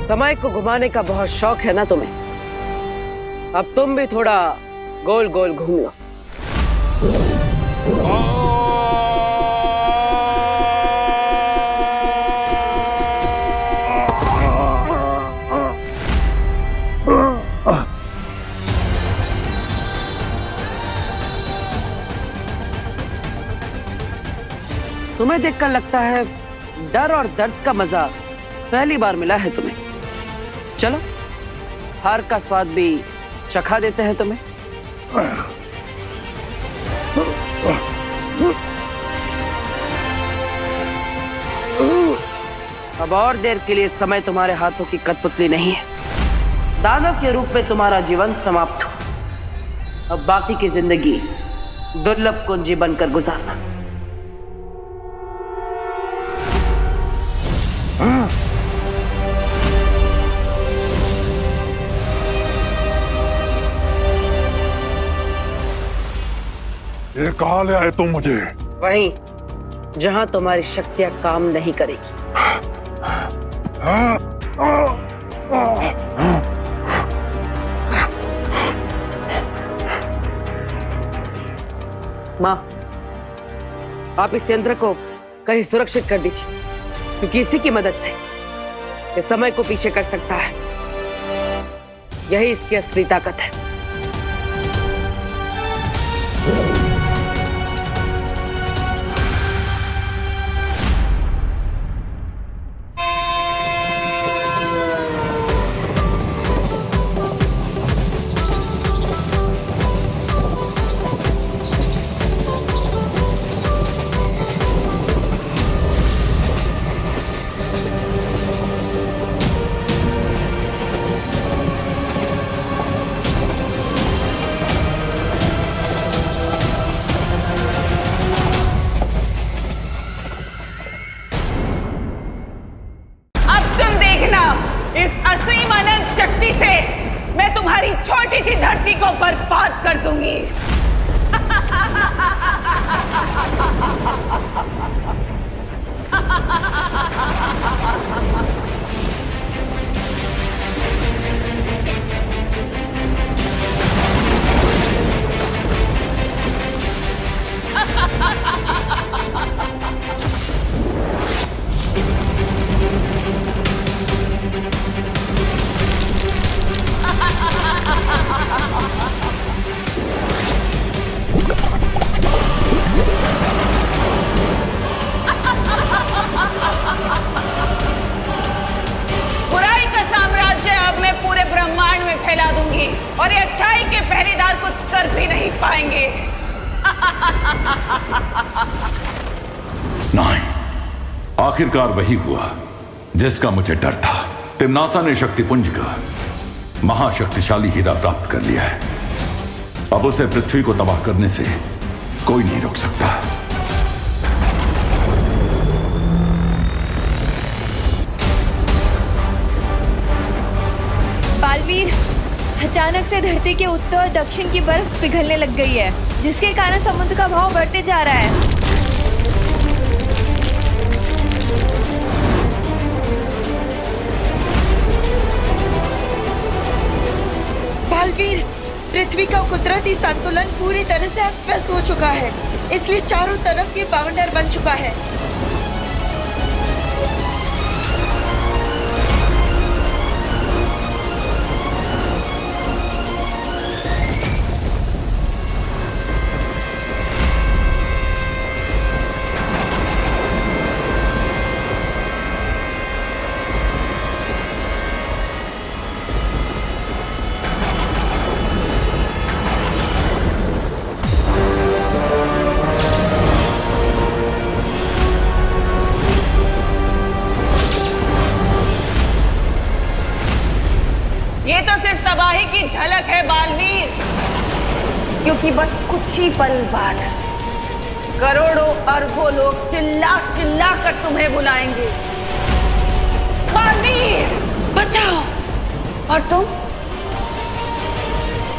समय को घुमाने का बहुत शौक है ना तुम्हें? अब तुम भी थोड़ा गोल गोल घूम लो। तुम्हें देखकर लगता है डर और दर्द का मजा पहली बार मिला है तुम्हें। चलो हार का स्वाद भी चखा देते हैं तुम्हें। अब और देर के लिए समय तुम्हारे हाथों की कठपुतली नहीं है। दानव के रूप में तुम्हारा जीवन समाप्त हो। अब बाकी की जिंदगी दुर्लभ कुंजी बनकर गुजारना। ये कहाँ ले आए तुम मुझे? वहीं जहां तुम्हारी शक्तियां काम नहीं करेगी। माँ, आप इस यंत्र को कहीं सुरक्षित कर दीजिए, क्योंकि इसी की मदद से ये समय को पीछे कर सकता है। यही इसकी असली ताकत है। इस असीम अनंत शक्ति से मैं तुम्हारी छोटी सी धरती को बर्बाद कर दूंगी। बुराई का साम्राज्य अब मैं पूरे ब्रह्मांड में फैला दूंगी और ये अच्छाई के पहरेदार कुछ कर भी नहीं पाएंगे। नहीं, आखिरकार वही हुआ जिसका मुझे डर था। तिम्नासा ने शक्तिपुंज का महाशक्तिशाली हीरा प्राप्त कर लिया है। अब उसे पृथ्वी को तबाह करने से कोई नहीं रोक सकता। बालवीर, अचानक से धरती के उत्तर और दक्षिण की बर्फ पिघलने लग गई है, जिसके कारण समुद्र का भाव बढ़ते जा रहा है। बालवीर, पृथ्वी का कुदरती संतुलन पूरी तरह से अस्त व्यस्त हो चुका है, इसलिए चारों तरफ ये बाउंडर बन चुका है। ये तो सिर्फ तबाही की झलक है बालवीर, क्योंकि बस कुछ ही पल बाद करोड़ों अरबों लोग चिल्ला चिल्ला कर तुम्हें बुलाएंगे। बालवीर बचाओ, और तुम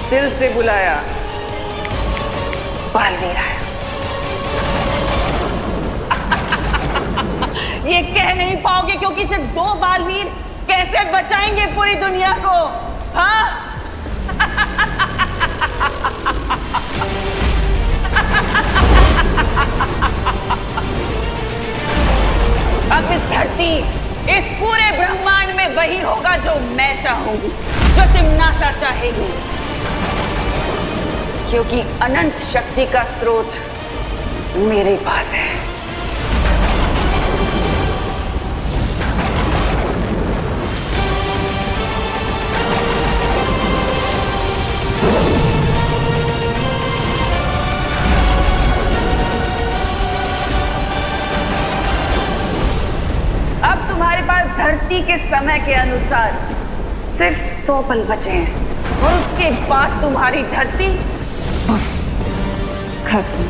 दिल से बुलाया, बालवीर आया। ये कह नहीं पाओगे क्योंकि सिर्फ दो बालवीर कैसे बचाएंगे पूरी दुनिया को? हाँ? अब इस धरती, इस पूरे ब्रह्मांड में वही होगा जो मैं चाहूंगी, जो तिम्नासा चाहेगी, क्योंकि अनंत शक्ति का स्रोत मेरे पास है। अब तुम्हारे पास धरती के समय के अनुसार सिर्फ 100 पल बचे हैं और उसके बाद तुम्हारी धरती खत्म।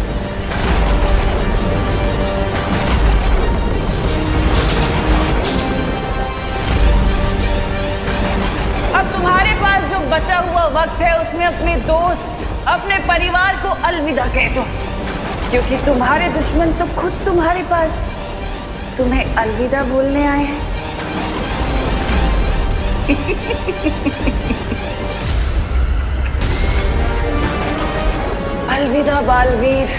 अब तुम्हारे पास जो बचा हुआ वक्त है उसमें अपने दोस्त, अपने परिवार को अलविदा कह दो, क्योंकि तुम्हारे दुश्मन तो खुद तुम्हारे पास तुम्हें अलविदा बोलने आए हैं। अलविदा बालवीर।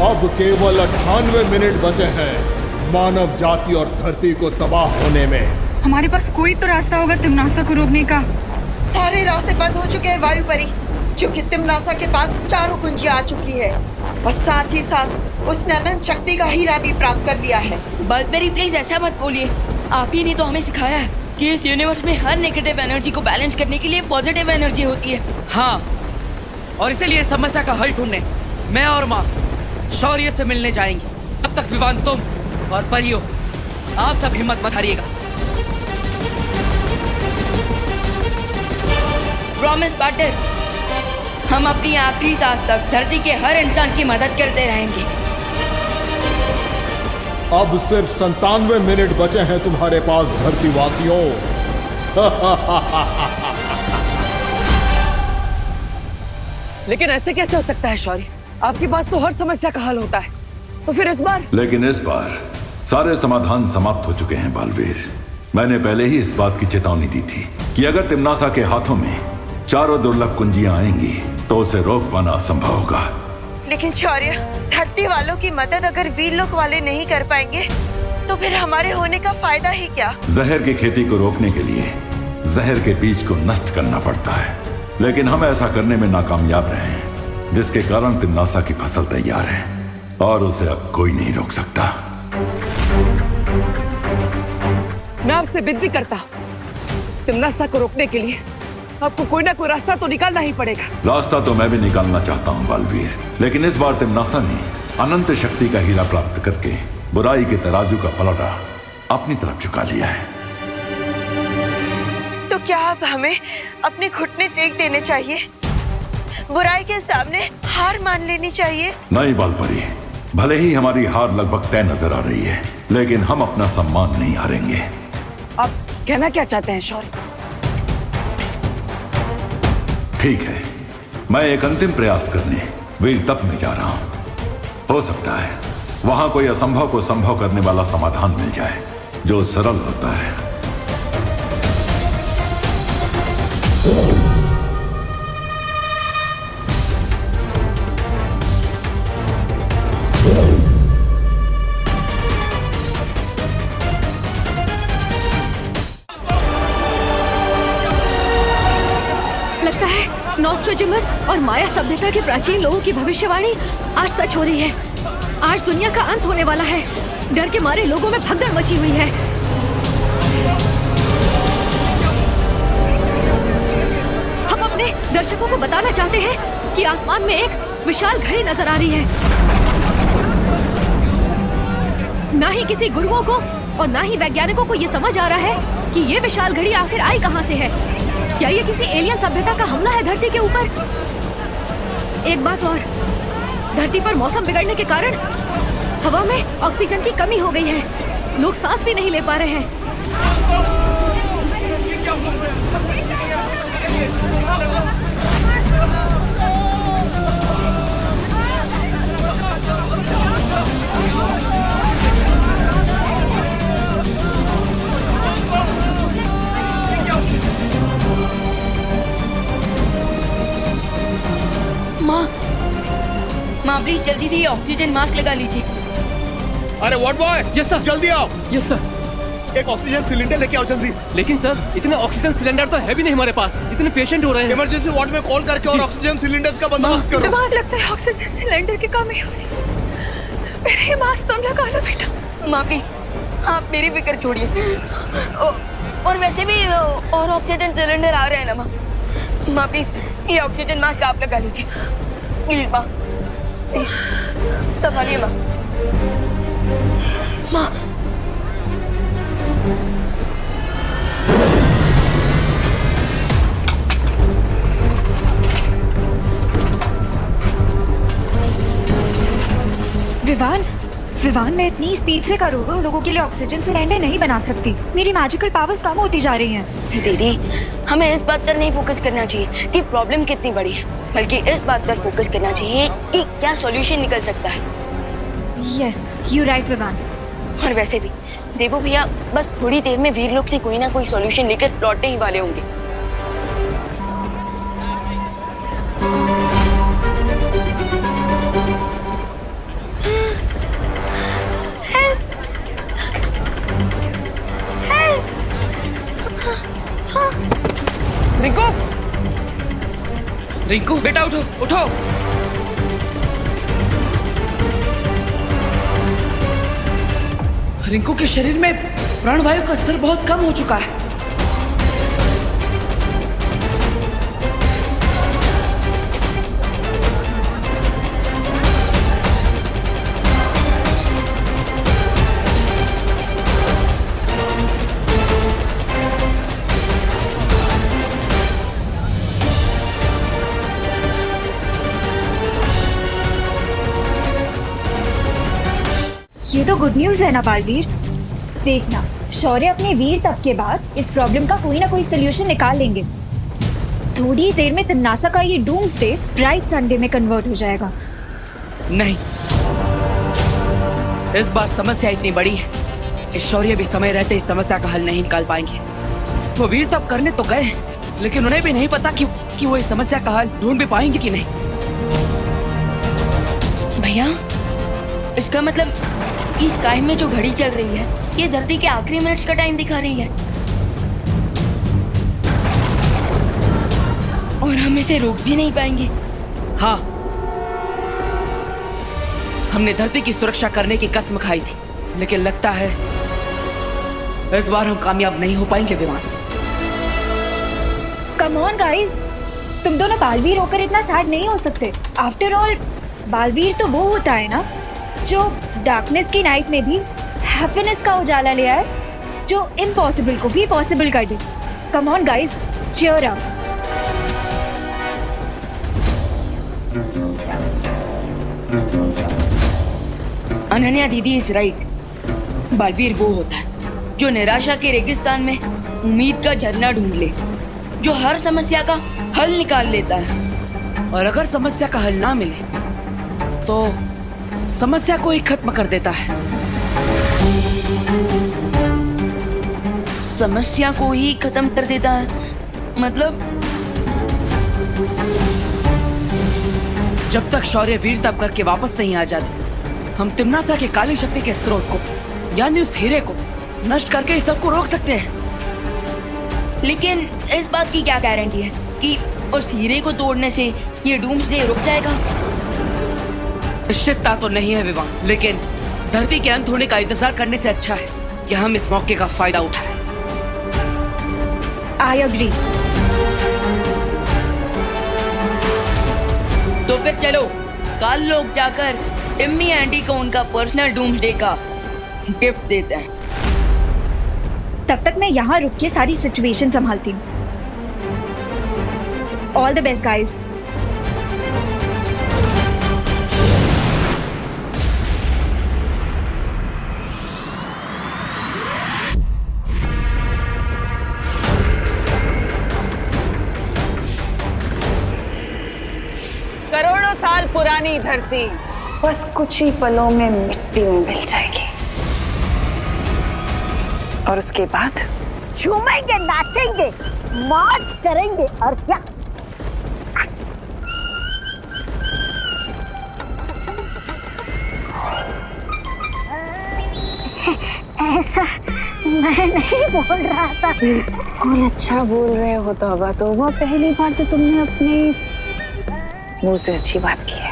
अब केवल 98 मिनट बचे हैं मानव जाति और धरती को तबाह होने में। हमारे पास कोई तो रास्ता होगा तिम्नासा को रोकने का। सारे रास्ते बंद हो चुके हैं वायु परी, क्योंकि तिम्नासा के पास 4 कुंजियां आ चुकी है और साथ ही साथ उसने अनंत शक्ति का हीरा भी प्राप्त कर लिया है। बल्बेरी प्लीज ऐसा मत बोलिए। आप ही ने तो हमें सिखाया है कि इस यूनिवर्स में हर नेगेटिव एनर्जी को बैलेंस करने के लिए पॉजिटिव एनर्जी होती है। हाँ, और इसीलिए इस समस्या का हल ढूंढने मैं और माँ शौर्य से मिलने जाएंगे। तब तक विवान तुम और परियो, आप सब हिम्मत मत हारिएगा। प्रॉमिस पार्टनर, हम अपनी आखिरी सांस तक धरती के हर इंसान की मदद करते रहेंगे। अब सिर्फ 97 मिनट बचे हैं तुम्हारे पास धरतीवासियों। लेकिन ऐसे कैसे हो सकता है शौर्य? आपके पास तो हर समस्या का हल होता है, तो फिर इस बार? लेकिन इस बार सारे समाधान समाप्त हो चुके हैं बालवीर। मैंने पहले ही इस बात की चेतावनी दी थी कि अगर तिम्नासा के हाथों में 4 दुर्लभ कुंजियां आएंगी तो उसे रोक पाना असंभव होगा। लेकिन शौर्य, धरती वालों की मदद अगर वीर लोक वाले नहीं कर पाएंगे तो फिर हमारे होने का फायदा ही क्या? जहर की खेती को रोकने के लिए जहर के बीज को नष्ट करना पड़ता है, लेकिन हम ऐसा करने में नाकामयाब रहे हैं, जिसके कारण तिम्नासा की फसल तैयार है और उसे अब कोई नहीं रोक सकता। मैं आपसे विनती करता हूं, तिम्नासा को रोकने के लिए आपको कोई ना कोई रास्ता तो निकालना ही पड़ेगा। रास्ता तो मैं भी निकालना चाहता हूँ बालवीर, लेकिन इस बार तिम्नासा ने अनंत शक्ति का हीरा प्राप्त करके बुराई के तराजू का पलड़ा अपनी तरफ झुका लिया है। तो क्या अब हमें अपने घुटने टेक देने चाहिए? बुराई के सामने हार मान लेनी चाहिए? नहीं बालपरी, भले ही हमारी हार लगभग तय नजर आ रही है, लेकिन हम अपना सम्मान नहीं हारेंगे। आप कहना क्या चाहते हैं शौर्य? ठीक है, मैं एक अंतिम प्रयास करने वीर तप में जा रहा हूं। हो सकता है वहां कोई असंभव को संभव करने वाला समाधान मिल जाए जो सरल होता है। लगता है नॉस्ट्रेडमस और माया सभ्यता के प्राचीन लोगों की भविष्यवाणी आज सच हो रही है। आज दुनिया का अंत होने वाला है। डर के मारे लोगों में भगदड़ मची हुई है। हम अपने दर्शकों को बताना चाहते हैं कि आसमान में एक विशाल घड़ी नजर आ रही है। ना ही किसी गुरुओं को और ना ही वैज्ञानिकों को ये समझ आ रहा है कि ये विशाल घड़ी आखिर आई कहां से है। क्या ये किसी एलियन सभ्यता का हमला है धरती के ऊपर? एक बात और, धरती पर मौसम बिगड़ने के कारण हवा में ऑक्सीजन की कमी हो गई है। लोग सांस भी नहीं ले पा रहे हैं। माँ प्लीज जल्दी से ये ऑक्सीजन मास्क लगा लीजिए। अरे वार्ड बॉय, यस सर, जल्दी आओ। Yes sir. एक ऑक्सीजन सिलेंडर लेके आओ जल्दी। लेकिन सर इतने ऑक्सीजन सिलेंडर तो है भी नहीं हमारे पास, जितने पेशेंट हो रहे हैं। इमरजेंसी वार्ड में कॉल करके और ऑक्सीजन सिलेंडर का बंदोबस्त करो। बीमार लगता है, ऑक्सीजन सिलेंडर की कमी हो रही है। मेरे ये मास्क तुम लगा लो बेटा। माँ प्लीज, आप मेरी फिक्र छोड़िए। और वैसे भी और ऑक्सीजन सिलेंडर आ रहे हैं ना माँ। माँ प्लीज, ये ऑक्सीजन मास्क आप लगा लीजिए प्लीज माँ, प्लीज संभालिए माँ। माँ विवान मैं इतनी स्पीड से करोड़ों लोगों के लिए ऑक्सीजन सिलेंडर नहीं बना सकती। मेरी मैजिकल पावर्स कम होती जा रही हैं। दीदी, हमें इस बात पर नहीं फोकस करना चाहिए कि प्रॉब्लम कितनी बड़ी है, बल्कि इस बात पर फोकस करना चाहिए कि क्या सॉल्यूशन निकल सकता है। Yes, you right Vivaan. और वैसे भी देवो भैया बस थोड़ी देर में वीर लोग से कोई ना कोई सॉल्यूशन लेकर लौटने ही वाले होंगे। रिंकू, रिंकू बेटा उठो उठो। रिंकू के शरीर में प्राणवायु का स्तर बहुत कम हो चुका है। ये तो गुड न्यूज है ना बालवीर। देखना, शौर्य अपने वीर तप के बाद इस प्रॉब्लम का कोई ना कोई सोल्यूशन निकाल लेंगे। थोड़ी देर में तिमनासा का ये डूम्सडे ब्राइट संडे में कन्वर्ट हो जाएगा। नहीं, इस बार समस्या इतनी बड़ी है, इस शौर्य भी समय रहते इस समस्या का हल नहीं निकाल पाएंगे। वो वीर तप करने तो गए, लेकिन उन्हें भी नहीं पता कि वो इस समस्या का हल ढूंढ भी पाएंगे कि नहीं। भैया, इसका मतलब कि स्काई में जो घड़ी चल रही है ये धरती के आखिरी मिनट्स का टाइम दिखा रही है और हम इसे रोक भी नहीं पाएंगे। हाँ, हमने धरती की सुरक्षा करने की कसम खाई थी, लेकिन लगता है इस बार हम कामयाब नहीं हो पाएंगे विमान। कम ऑन गाइस, तुम दोनों बालवीर होकर इतना सैड नहीं हो सकते। आफ्टर ऑल बालवीर तो वो होता है ना जो डार्कनेस की नाइट में भी हैप्पीनेस का उजाला ले आए, जो इम्पॉसिबल को भी पॉसिबल कर दे। Come on guys, cheer up. Ananya दीदी इज राइट। बालवीर वो होता है जो निराशा के रेगिस्तान में उम्मीद का झरना ढूंढ ले, जो हर समस्या का हल निकाल लेता है, और अगर समस्या का हल ना मिले तो समस्या को ही खत्म कर देता है। समस्या को ही खत्म कर देता है मतलब? जब तक शौर्य वीर तप करके वापस नहीं आ जाते, हम तिम्नासा के काली शक्ति के स्रोत को, यानी उस हीरे को नष्ट करके इस सबको रोक सकते हैं। लेकिन इस बात की क्या गारंटी है कि उस हीरे को तोड़ने से ये डूम्सडे रुक जाएगा? निश्चितता तो नहीं है विवान, लेकिन धरती के अंत होने का इंतजार करने से अच्छा है कि हम इस मौके का फायदा उठाएं। I agree. तो फिर चलो कल लोग जाकर टिम्मी आंटी को उनका पर्सनल डूम्सडे का गिफ्ट देते हैं। तब तक मैं यहाँ रुक के सारी सिचुएशन संभालती हूँ। All the best guys. करोड़ों साल पुरानी धरती बस कुछ ही पलों में मिट्टी में मिल जाएगी, और उसके बाद झूमेंगे, नाचेंगे, मौज करेंगे और क्या। ऐसा मैं नहीं बोल रहा था। और अच्छा बोल रहे हो तौबा तौबा, पहली बार तो तुमने अपने इस मुंह से अच्छी बात की है।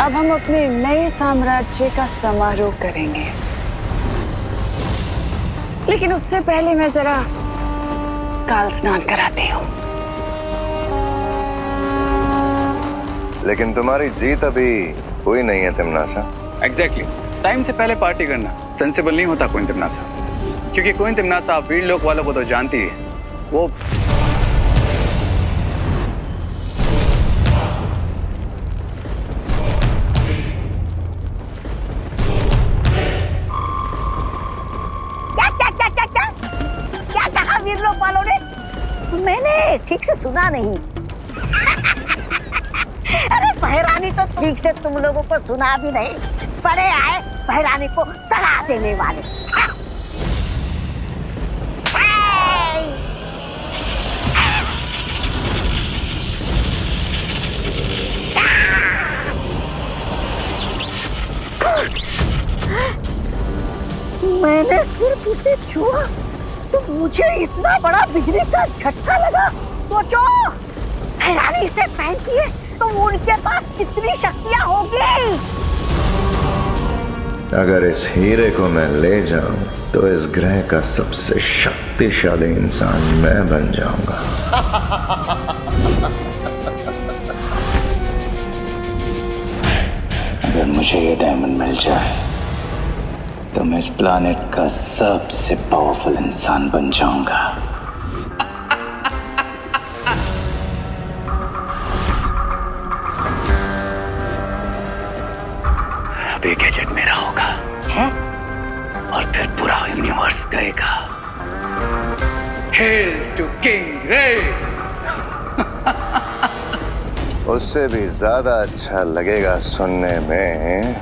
अब हम अपने नए साम्राज्य का समारोह करेंगे, लेकिन उससे पहले मैं जरा काल स्नान कराती हूँ। लेकिन तुम्हारी जीत अभी हुई नहीं है तिमनासा। एग्जैक्टली, टाइम से पहले पार्टी करना सेंसिबल नहीं होता क्वीन तिमनासा, क्योंकि क्वीन तिमनासा वीर लोक वालों को तो जानती है। वो क्या कहा वीर लोक वालों ने? मैंने ठीक से सुना नहीं। अरे बहरानी तो ठीक से तुम लोगों को सुना भी नहीं, बड़े आए बहरानी को सलाह देने वाले। मैंने सिर्फ उसे छुआ तो मुझे इतना बड़ा बिजली का झटका लगा। सोचो, बहरानी इसे पहनती है तो उनके पास कितनी शक्तियां होगी। अगर इस हीरे को मैं ले जाऊं तो इस ग्रह का सबसे शक्तिशाली इंसान मैं बन जाऊंगा। अगर मुझे ये डायमंड मिल जाए तो मैं इस प्लैनेट का सबसे पावरफुल इंसान बन जाऊंगा। अब ये गैजेट मेरा होगा और फिर पूरा यूनिवर्स कहेगा हेल टू किंग रे। उससे भी ज्यादा अच्छा लगेगा सुनने में,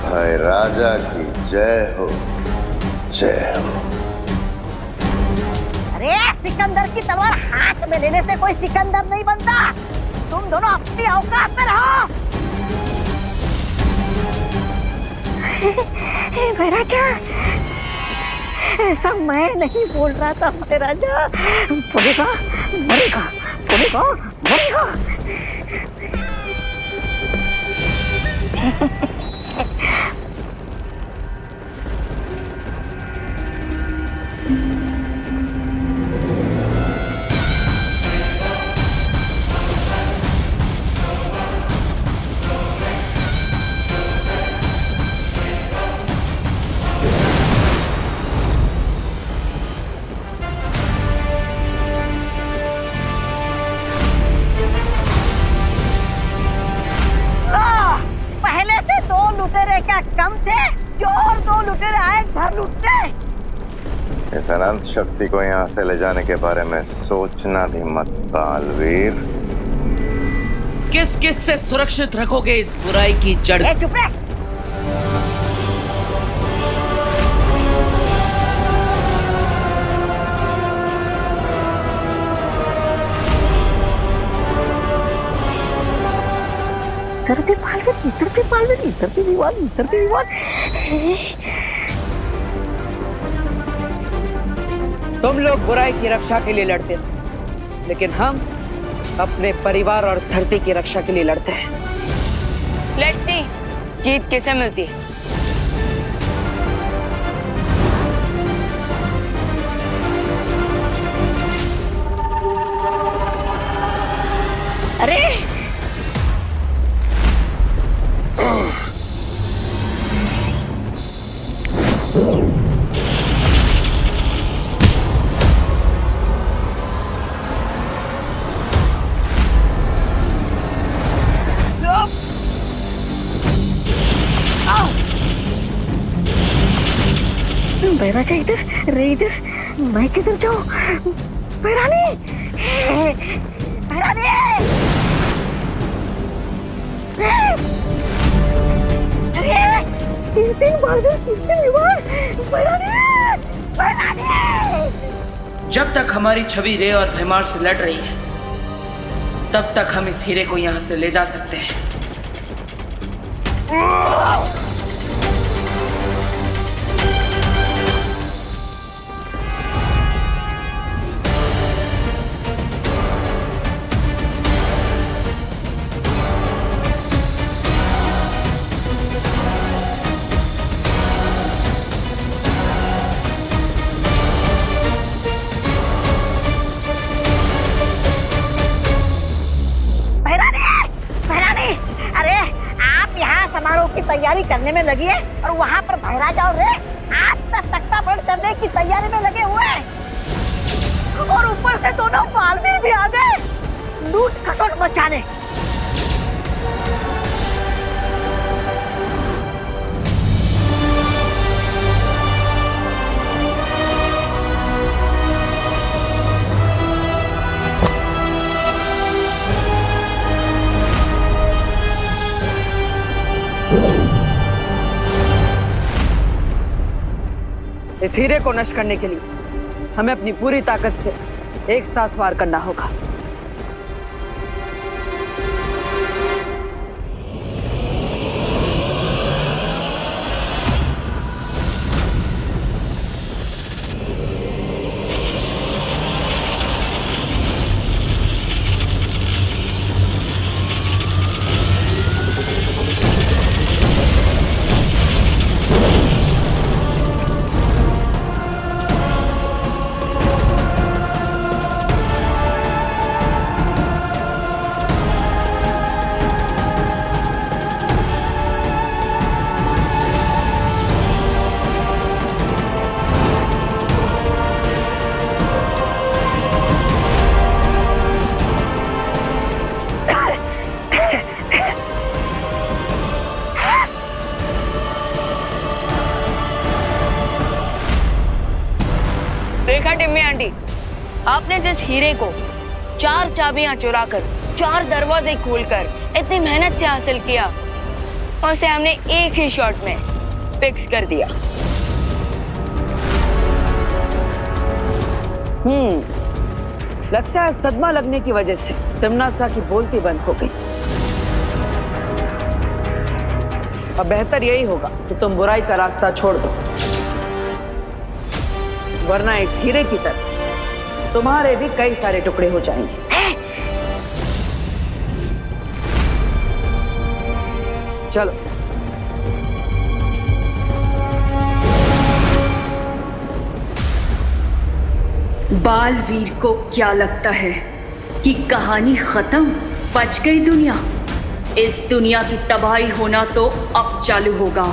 भाई राजा की जय हो, जय हो। अरे सिकंदर की तलवार हाथ में लेने से कोई सिकंदर नहीं बनता। तुम दोनों अपनी औकात में रहो। महाराजा, ऐसा मैं नहीं बोल रहा था महाराजा। बोलेगा मरेगा, बोलेगा मरेगा। कम थे जो और दो लुटेरे आए घर लुटने। इस अनंत शक्ति को यहाँ से ले जाने के बारे में सोचना भी मत बालवीर। किस किस से सुरक्षित रखोगे इस बुराई की जड़? चुप रह। इधर भी पालवन, इधर भी पालवन, इधर भी विवाद, इधर भी विवाद। तुम लोग बुराई की रक्षा के लिए लड़ते हो, लेकिन हम अपने परिवार और धरती की रक्षा के लिए लड़ते हैं। लेट्स सी, जीत किसे मिलती है? अरे बैराजा इधर रे, इधर मैं किधर जाऊं? बैरानी, बैरानी, तीन बार बैरानी, बैरानी। जब तक हमारी छवि रे और भैमार से लड़ रही है तब तक हम इस हीरे को यहाँ से ले जा सकते हैं। की तैयारी करने में लगी है और वहाँ पर भैराज और रे आज तक तख्ता पलट करने की तैयारी में लगे हुए हैं और ऊपर से दोनों बालवीर भी आ गए लूट खसोट मचाने। इस हीरे को नष्ट करने के लिए हमें अपनी पूरी ताकत से एक साथ वार करना होगा। देखा टिम्मी आंटी, आपने जिस हीरे को 4 चाबियां चुराकर 4 दरवाजे खोलकर इतनी मेहनत से हासिल किया और उसे हमने एक ही शॉट में फिक्स कर दिया। लगता है सदमा लगने की वजह से तिम्नासा की बोलती बंद हो गई। अब बेहतर यही होगा कि तुम बुराई का रास्ता छोड़ दो, वरना एक हीरे की तरह तुम्हारे भी कई सारे टुकड़े हो जाएंगे। चलो। बालवीर को क्या लगता है कि कहानी खत्म, बच गई दुनिया? इस दुनिया की तबाही होना तो अब चालू होगा।